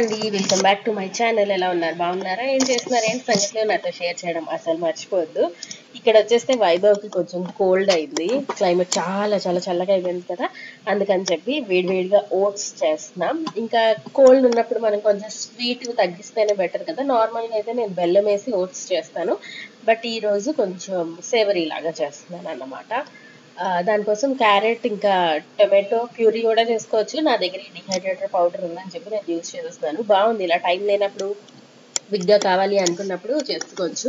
అండి, welcome back to my channel. ఎలా ఉన్నారు? బాగున్నారా? ఏం చేస్తున్నారు? ఏంటి సంగతిలో నాతో షేర్ చేయడం అసలు మర్చిపోవద్దు. ఇక్కడ వచ్చేస్తే వైభవ్కి కొంచెం కోల్డ్ అయింది. క్లైమేట్ చాలా చాలా చల్లగా అయిపోయింది కదా, అందుకని చెప్పి వేడివేడిగా ఓట్స్ చేస్తున్నాం. ఇంకా కోల్డ్ ఉన్నప్పుడు మనం కొంచెం స్వీట్ తగ్గిస్తేనే బెటర్ కదా. నార్మల్గా అయితే నేను బెల్లం వేసి ఓట్స్ చేస్తాను, బట్ ఈ రోజు కొంచెం సేవరీ లాగా చేస్తున్నాను అన్నమాట. దానికోసం క్యారెట్ ఇంకా టొమాటో ప్యూరీ కూడా చేసుకోవచ్చు. నా దగ్గర డిహైడ్రేటర్ పౌడర్ ఉందని చెప్పి నేను యూజ్ చేస్తున్నాను. బాగుంది. ఇలా టైం లేనప్పుడు బిగ్గా కావాలి అనుకున్నప్పుడు చేసుకోవచ్చు.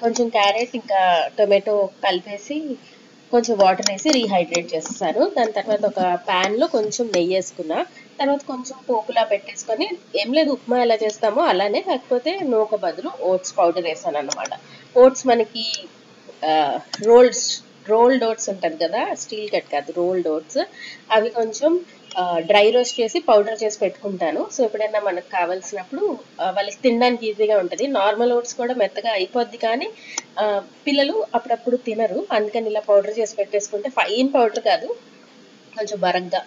కొంచెం క్యారెట్ ఇంకా టొమాటో కలిపేసి కొంచెం వాటర్ వేసి రీహైడ్రేట్ చేస్తాను. దాని తర్వాత ఒక ప్యాన్లో కొంచెం నెయ్యి వేసుకున్నా. తర్వాత కొంచెం పోపులా పెట్టేసుకొని, ఏం లేదు ఉప్మా ఎలా చేస్తామో అలానే, కాకపోతే నూక బదులు ఓట్స్ పౌడర్ వేసాను అనమాట. ఓట్స్ మనకి రోల్డ్స్ రోల్డ్ ఓట్స్ ఉంటుంది కదా, స్టీల్ కట్ కాదు, రోల్డ్ ఓట్స్. అవి కొంచెం డ్రై రోస్ట్ చేసి పౌడర్ చేసి పెట్టుకుంటాను. సో ఎప్పుడైనా మనకు కావాల్సినప్పుడు వాళ్ళకి తినడానికి ఈజీగా ఉంటుంది. నార్మల్ ఓట్స్ కూడా మెత్తగా అయిపోద్ది, కానీ పిల్లలు అప్పుడప్పుడు తినరు, అందుకని ఇలా పౌడర్ చేసి పెట్టేసుకుంటే, ఫైన్ పౌడర్ కాదు, కొంచెం బరగ్గా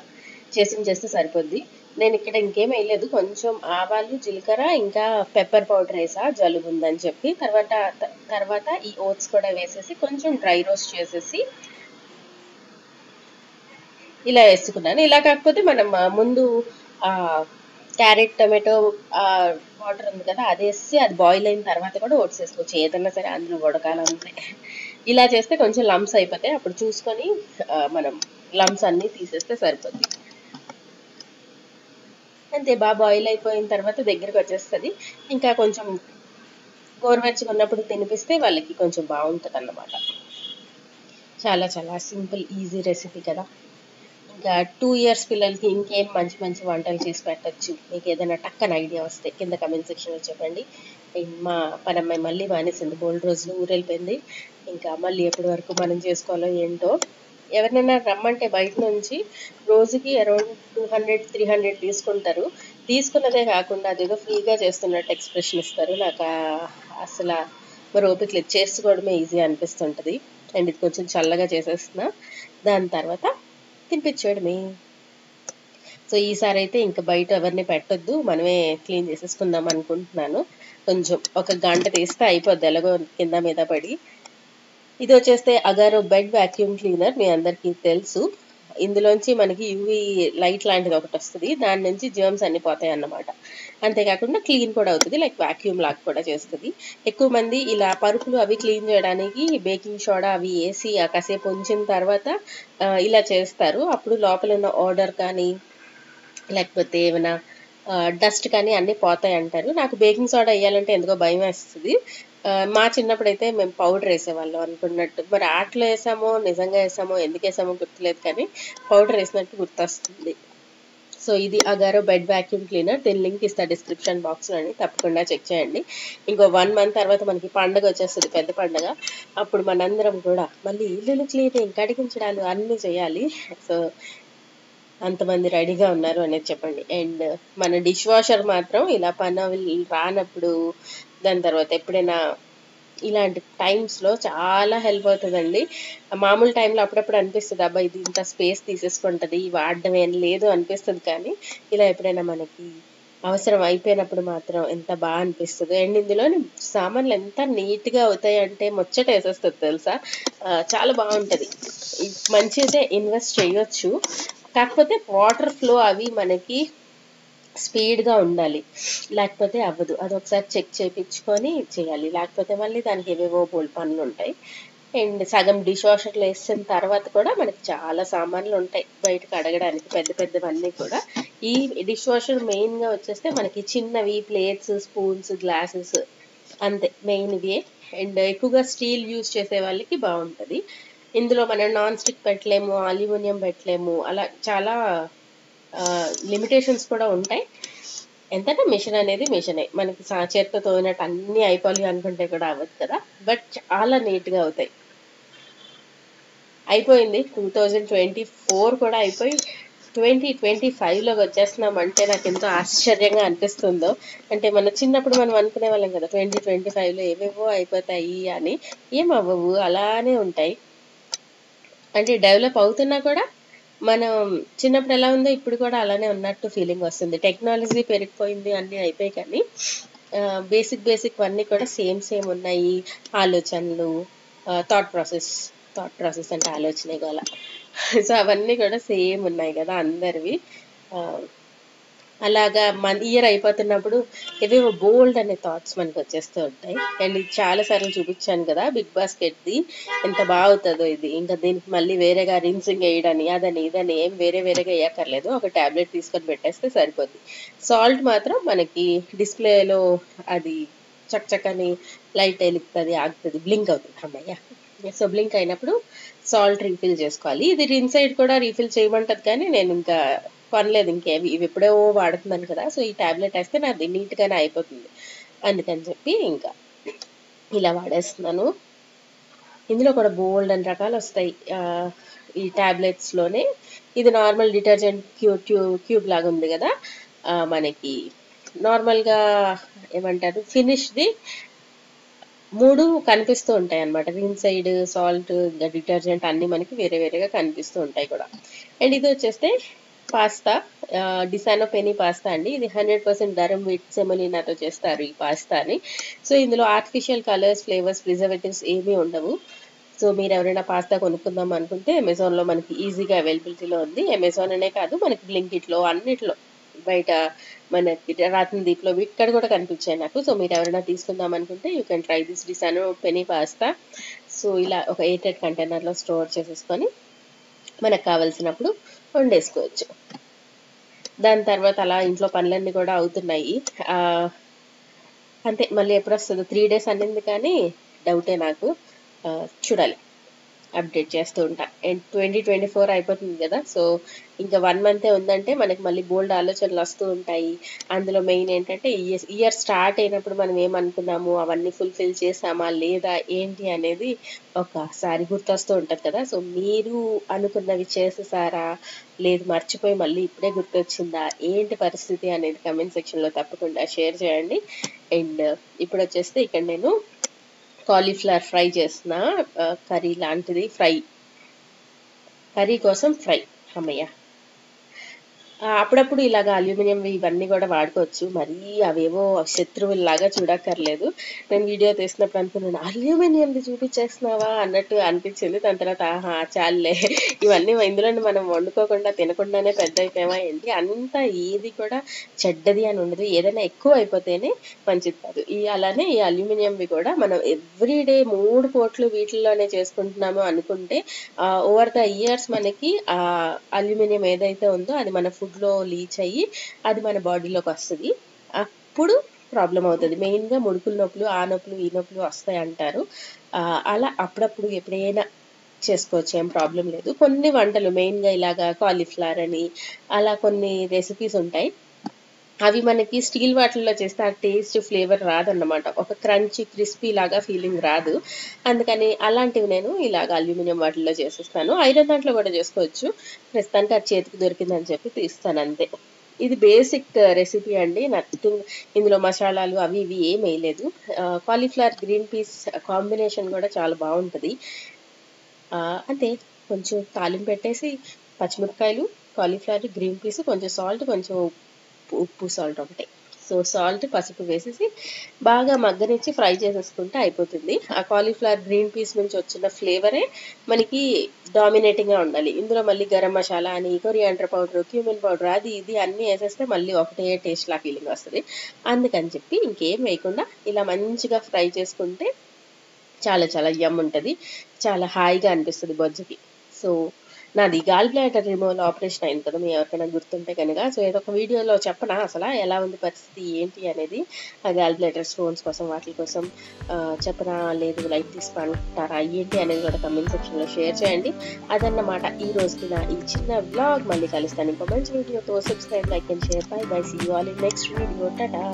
చేస్తే సరిపోద్ది. నేను ఇక్కడ ఇంకేం వేయలేదు, కొంచెం ఆవాలు జీలకర్ర ఇంకా పెప్పర్ పౌడర్ వేసా జలుబు ఉందని చెప్పి. తర్వాత ఈ ఓట్స్ కూడా వేసేసి కొంచెం డ్రై రోస్ట్ చేసేసి ఇలా వేసుకున్నాను. ఇలా కాకపోతే మనం ముందు క్యారెట్ టొమాటో వాటర్ ఉంది కదా, అది వేసి అది బాయిల్ అయిన తర్వాత కూడా ఓట్స్ వేసుకోవచ్చు. ఏదన్నా సరే అందులో ఉడకాలంటే. ఇలా చేస్తే కొంచెం లమ్స్ అయిపోతాయి, అప్పుడు చూసుకొని మనం లమ్స్ అన్నీ తీసేస్తే సరిపోద్ది. అంతే, బాగా బాయిల్ అయిపోయిన తర్వాత దగ్గరికి వచ్చేస్తుంది. ఇంకా కొంచెం గోరువెచ్చగా ఉన్నప్పుడు తినిపిస్తే వాళ్ళకి కొంచెం బాగుంటుంది అన్నమాట. చాలా చాలా సింపుల్ ఈజీ రెసిపీ కదా. ఇంకా 2 ఇయర్స్ పిల్లలకి ఇంకేం మంచి మంచి వంటలు చేసి పెట్టచ్చు. మీకు ఏదైనా టక్కన ఐడియా వస్తే కింద కమెంట్ సెక్షన్లో చెప్పండి. మా పనమ్మాయి మళ్ళీ మానేసింది, బోల్డ్ రోజులు ఊరెళ్ళిపోయింది. ఇంకా మళ్ళీ ఎప్పటి వరకు మనం చేసుకోవాలో ఏంటో. ఎవరినైనా రమ్మంటే బయట నుంచి రోజుకి అరౌండ్ 200-300 తీసుకుంటారు. తీసుకున్నదే కాకుండా అదేదో ఫ్రీగా చేస్తున్నట్టు ఎక్స్ప్రెషన్ ఇస్తారు. నాకు అసలు మరి ఓపిక లేదు, చేసుకోవడమే ఈజీ అనిపిస్తుంటుంది. అండ్ ఇది కొంచెం చల్లగా చేసేస్తున్నా, దాని తర్వాత తినిపించడమే. సో ఈసారి అయితే ఇంకా బయట ఎవరిని పెట్టొద్దు, మనమే క్లీన్ చేసేసుకుందాం అనుకుంటున్నాను. కొంచెం ఒక గంట తీస్తే అయిపోద్ది, ఎలాగో కింద మీద పడి. ఇది వచ్చేస్తే అగారో బెడ్ వ్యాక్యూమ్ క్లీనర్, మీ అందరికీ తెలుసు. ఇందులోంచి మనకి యూవీ లైట్ లాంటిది ఒకటి వస్తుంది, దాని నుంచి జర్మ్స్ అన్ని పోతాయి అన్నమాట. అంతేకాకుండా క్లీన్ కూడా అవుతుంది, లైక్ వ్యాక్యూమ్ లాగా కూడా చేస్తుంది. ఎక్కువ మంది ఇలా పరుపులు అవి క్లీన్ చేయడానికి బేకింగ్ సోడా అవి వేసి కాసేపు ఉంచిన తర్వాత ఇలా చేస్తారు. అప్పుడు లోపల ఉన్న ఆర్డర్ కానీ లేకపోతే ఏమైనా డస్ట్ కానీ అన్నీ పోతాయి అంటారు. నాకు బేకింగ్ సోడా వేయాలంటే ఎందుకో భయం వేస్తుంది. మా చిన్నప్పుడైతే మేము పౌడర్ వేసేవాళ్ళం అనుకున్నట్టు, మరి ఆటలో వేసామో నిజంగా వేసామో ఎందుకు వేసామో గుర్తులేదు, కానీ పౌడర్ వేసినట్టు గుర్తొస్తుంది. సో ఇది అగారో బెడ్ వ్యాక్యూమ్ క్లీనర్, దీని లింక్ ఇస్తా డిస్క్రిప్షన్ బాక్స్లో అని, తప్పకుండా చెక్ చేయండి. ఇంకో 1 మంత్ తర్వాత మనకి పండుగ వచ్చేస్తుంది, పెద్ద పండుగ. అప్పుడు మనందరం కూడా మళ్ళీ ఇల్లు క్లీనింగ్ కడిగించడాలు అన్నీ చేయాలి. సో అంతమంది రెడీగా ఉన్నారు అనేది చెప్పండి. అండ్ మన డిష్ వాషర్ మాత్రం ఇలా పని రానప్పుడు, దాని తర్వాత ఎప్పుడైనా ఇలాంటి టైమ్స్లో చాలా హెల్ప్ అవుతుందండి. మామూలు టైంలో అప్పుడప్పుడు అనిపిస్తుంది, అబ్బా ఇది ఇంత స్పేస్ తీసేసుకుంటుంది, వాడడం ఏం లేదు అనిపిస్తుంది, కానీ ఇలా ఎప్పుడైనా మనకి అవసరం అయిపోయినప్పుడు మాత్రం ఎంత బాగా అనిపిస్తుంది. అండ్ ఇందులో సామాన్లు ఎంత నీట్గా అవుతాయి అంటే ముచ్చట వేసేస్తుంది తెలుసా. చాలా బాగుంటుంది, మంచిదే, ఇన్వెస్ట్ చేయొచ్చు. కాకపోతే వాటర్ ఫ్లో అవి మనకి స్పీడ్గా ఉండాలి, లేకపోతే అవ్వదు. అది ఒకసారి చెక్ చేయించుకొని చేయాలి, లేకపోతే మళ్ళీ దానికి ఏవేవో పనులు ఉంటాయి. అండ్ సగం డిష్ వాషర్లో వేసిన తర్వాత కూడా మనకి చాలా సామాన్లు ఉంటాయి బయటకు అడగడానికి, పెద్ద పెద్దవన్నీ కూడా. ఈ డిష్ వాషర్ మెయిన్గా వచ్చేస్తే మనకి చిన్నవి ప్లేట్స్, స్పూన్స్, గ్లాసెస్ అంతే మెయిన్ ఇవే. అండ్ ఎక్కువగా స్టీల్ యూజ్ చేసే వాళ్ళకి బాగుంటుంది. ఇందులో మనం నాన్ స్టిక్ పెట్టలేము, అల్యూమినియం పెట్టలేము, అలా చాలా లిమిటేషన్స్ కూడా ఉంటాయి. ఎంతటా మిషన్ అనేది మిషనే, మనకి చేతితో తోయినట్టు అన్నీ అయిపోవాలి అనుకుంటే కూడా అవ్వదు కదా, బట్ చాలా నీట్గా అవుతాయి. అయిపోయింది 2024 కూడా అయిపోయి 2025లోకి వచ్చేస్తున్నామంటే నాకు ఎంతో ఆశ్చర్యంగా అనిపిస్తుందో. అంటే మన చిన్నప్పుడు మనం అనుకునే వాళ్ళం కదా 2025లో ఏవేవో అయిపోతాయి అని, ఏం అవ్వవు, అలానే ఉంటాయి. అంటే డెవలప్ అవుతున్నా కూడా మనం చిన్నప్పుడు ఎలా ఉందో ఇప్పుడు కూడా అలానే ఉన్నట్టు ఫీలింగ్ వస్తుంది. టెక్నాలజీ పెరిగిపోయింది, అన్నీ అయిపోయాయి కానీ బేసిక్ అన్నీ కూడా సేమ్ ఉన్నాయి. ఆలోచనలు, థాట్ ప్రాసెస్ అంటే ఆలోచనే గల. సో అవన్నీ కూడా సేమ్ ఉన్నాయి కదా అందరివి. అలాగా మన ఇయర్ అయిపోతున్నప్పుడు ఏవేవో బోల్డ్ అనే థాట్స్ మనకు వచ్చేస్తూ ఉంటాయి. అండ్ ఇది చాలా సార్లు చూపించాను కదా బిగ్ బాస్కెట్ది, ఎంత బాగుతుందో ఇది. ఇంకా దీనికి మళ్ళీ వేరేగా రిన్సింగ్ వేయడని అదని ఇదని ఏం వేరేగా వేయక్కర్లేదు, ఒక ట్యాబ్లెట్ తీసుకొని పెట్టేస్తే సరిపోద్ది. సాల్ట్ మాత్రం మనకి డిస్ప్లేలో అది చక్కని లైట్ వెలుగుతుంది, ఆగుతుంది, బ్లింక్ అవుతుంది. అమ్మయ్య. సో బ్లింక్ అయినప్పుడు సాల్ట్ రీఫిల్ చేసుకోవాలి. ఇది రిన్సైడ్ కూడా రీఫిల్ చేయమంటది కానీ నేను ఇంకా కొనలేదు. ఇంకేవి ఇవి ఎప్పుడో వాడుతున్నాను కదా, సో ఈ ట్యాబ్లెట్ వేస్తే నాది నీట్గానే అయిపోతుంది అందుకని చెప్పి ఇంకా ఇలా వాడేస్తున్నాను. ఇందులో కూడా బోల్డ్ అని రకాలు వస్తాయి ఈ ట్యాబ్లెట్స్లోనే. ఇది నార్మల్ డిటర్జెంట్ క్యూబ్ లాగా ఉంది కదా, మనకి నార్మల్గా ఏమంటారు ఫినిష్ది 3 కనిపిస్తూ ఉంటాయి అన్నమాట. రిన్సైడ్, సాల్ట్, ఇంకా డిటర్జెంట్ అన్నీ మనకి వేరేగా కనిపిస్తూ ఉంటాయి కూడా. అండ్ ఇది వచ్చేస్తే పాస్తా, డిసానో పెనీ పాస్తా అండి. ఇది 100% దరం వీట్ సెమోలినాతో చేస్తారు ఈ పాస్తాని. సో ఇందులో ఆర్టిఫిషియల్ కలర్స్, ఫ్లేవర్స్, ప్రిజర్వేటివ్స్ ఏమీ ఉండవు. సో మీరు ఎవరైనా పాస్తా కొనుక్కుందాం అనుకుంటే అమెజాన్లో మనకి ఈజీగా అవైలబిలిటీలో ఉంది. అమెజాన్ అనే కాదు, మనకి బ్లింకిట్లో అన్నిట్లో, బయట మనకి రత్నదీప్లో ఇక్కడ కూడా కనిపించాయి నాకు. సో మీరు ఎవరైనా తీసుకుందాం అనుకుంటే you can try this Disano penny pasta. So ఇలా ఒక ఎయిర్టైట్ కంటైనర్లో స్టోర్ చేసేసుకొని మనకు కావాల్సినప్పుడు వండేసుకోవచ్చు. దాని తర్వాత అలా ఇంట్లో పనులన్నీ కూడా అవుతున్నాయి. అంతే, మళ్ళీ ఎప్పుడు వస్తుందో 3 days అనింది కానీ డౌటే నాకు. చూడాలి, అప్డేట్ చేస్తూ ఉంటా. అండ్ 2024 అయిపోతుంది కదా, సో ఇంకా 1 month ఉందంటే మనకి మళ్ళీ బోల్డ్ ఆలోచనలు వస్తూ ఉంటాయి. అందులో మెయిన్ ఏంటంటే ఇయర్ స్టార్ట్ అయినప్పుడు మనం ఏమనుకున్నాము అవన్నీ ఫుల్ఫిల్ చేసామా లేదా ఏంటి అనేది ఒకసారి గుర్తొస్తూ ఉంటుంది కదా. సో మీరు అనుకున్నవి చేసేసారా, లేదు మర్చిపోయి మళ్ళీ ఇప్పుడే గుర్తొచ్చిందా, ఏంటి పరిస్థితి అనేది కమెంట్ సెక్షన్లో తప్పకుండా షేర్ చేయండి. అండ్ ఇప్పుడు వచ్చేస్తే ఇక్కడ నేను కాలీఫ్లవర్ ఫ్రై చేసిన, కర్రీ లాంటిది, కర్రీ కోసం ఫ్రై. అమ్మయ్య. అప్పుడప్పుడు ఇలాగ అల్యూమినియం ఇవన్నీ కూడా వాడుకోవచ్చు, మరీ అవేవో శత్రువుల్లాగా చూడక్కర్లేదు. నేను వీడియో తీసినప్పుడు అనుకున్నాను అల్యూమినియంది చూపించేస్తున్నావా అన్నట్టు అనిపించింది. దాని తర్వాత ఆహా చాలులే, ఇవన్నీ ఇందులో మనం వండుకోకుండా తినకుండానే పెద్ద అయిపోయామా ఏంటి. అంతా ఏది కూడా చెడ్డది అని ఉండదు, ఏదైనా ఎక్కువ అయిపోతేనే మంచిది కాదు. అలానే ఈ అల్యూమినియంవి కూడా మనం ఎవ్రీడే 3 పూటలు వీటిల్లోనే చేసుకుంటున్నాము అనుకుంటే ఓవర్ ద ఇయర్స్ మనకి అల్యూమినియం ఏదైతే ఉందో అది మన ఫుడ్లో లీచ్ అయ్యి అది మన బాడీలోకి వస్తుంది. అప్పుడు ప్రాబ్లం అవుతుంది. మెయిన్గా ముడుకుల నొప్పులు, ఆ నొప్పులు, ఈ నొప్పులు వస్తాయి అంటారు. అలా అప్పుడప్పుడు ఎప్పుడైనా చేసుకోవచ్చు, ఏం ప్రాబ్లం లేదు. కొన్ని వంటలు మెయిన్గా ఇలాగా కాలీఫ్లవర్ అని అలా కొన్ని రెసిపీస్ ఉంటాయి, అవి మనకి స్టీల్ వాటిల్లో చేస్తే ఆ టేస్ట్ ఫ్లేవర్ రాదన్నమాట, ఒక క్రంచీ క్రిస్పీ లాగా ఫీలింగ్ రాదు. అందుకని అలాంటివి నేను ఇలాగ అల్యూమినియం వాటిల్లో చేసేస్తాను. ఐరన్ దాంట్లో కూడా చేసుకోవచ్చు, ప్రస్తుతానికి అది చేతికి దొరికిందని చెప్పి తీస్తాను అంతే. ఇది బేసిక్ రెసిపీ అండి, నథింగ్. ఇందులో మసాలాలు అవి ఇవి ఏం వేయలేదు. కాలీఫ్లవర్ గ్రీన్ పీస్ కాంబినేషన్ కూడా చాలా బాగుంటుంది. అంటే కొంచెం తాలింపు పెట్టేసి పచ్చిమిరపకాయలు, కాలీఫ్లవర్, గ్రీన్ పీస్, కొంచెం సాల్ట్, కొంచెం ఉప్పు సాల్ట్ ఒకటి. సో సాల్ట్, పసుపు వేసేసి బాగా మగ్గనిచ్చి ఫ్రై చేసేసుకుంటే అయిపోతుంది. ఆ కాలీఫ్లవర్ గ్రీన్ పీస్ నుంచి వచ్చిన ఫ్లేవరే మనకి డామినేటింగ్గా ఉండాలి. ఇందులో మళ్ళీ గరం మసాలా అని, కొరియాండర్ పౌడర్, క్యూమిన్ పౌడర్, అది ఇది అన్నీ వేసేస్తే మళ్ళీ ఒకటే టేస్ట్లా ఫీలింగ్ వస్తుంది. అందుకని చెప్పి ఇంకేం వేయకుండా ఇలా మంచిగా ఫ్రై చేసుకుంటే చాలా యమ్ ఉంటుంది, చాలా హాయిగా అనిపిస్తుంది బొజ్జకి. సో నాది గాల్ బ్లాడర్ రిమూవల్ ఆపరేషన్ అయింది కదా, మీ ఎవరికైనా గుర్తుంటే కనుక. సో ఏదో ఒక వీడియోలో చెప్పనా అసలు ఎలా ఉంది పరిస్థితి ఏంటి అనేది, ఆ గాల్ బ్లాడర్ స్టోన్స్ కోసం వాటి కోసం చెప్పనా, లేదు లైట్ తీసుకుంటారా ఏంటి అనేది కూడా కమెంట్ సెక్షన్లో షేర్ చేయండి. అదన్నమాట ఈ రోజుకి నా ఈ చిన్న వ్లాగ్. మళ్ళీ కలుస్తాను ఇంకో మంచి వీడియోతో. Subscribe, like and share. Bye bye, see you all in next video. Tata.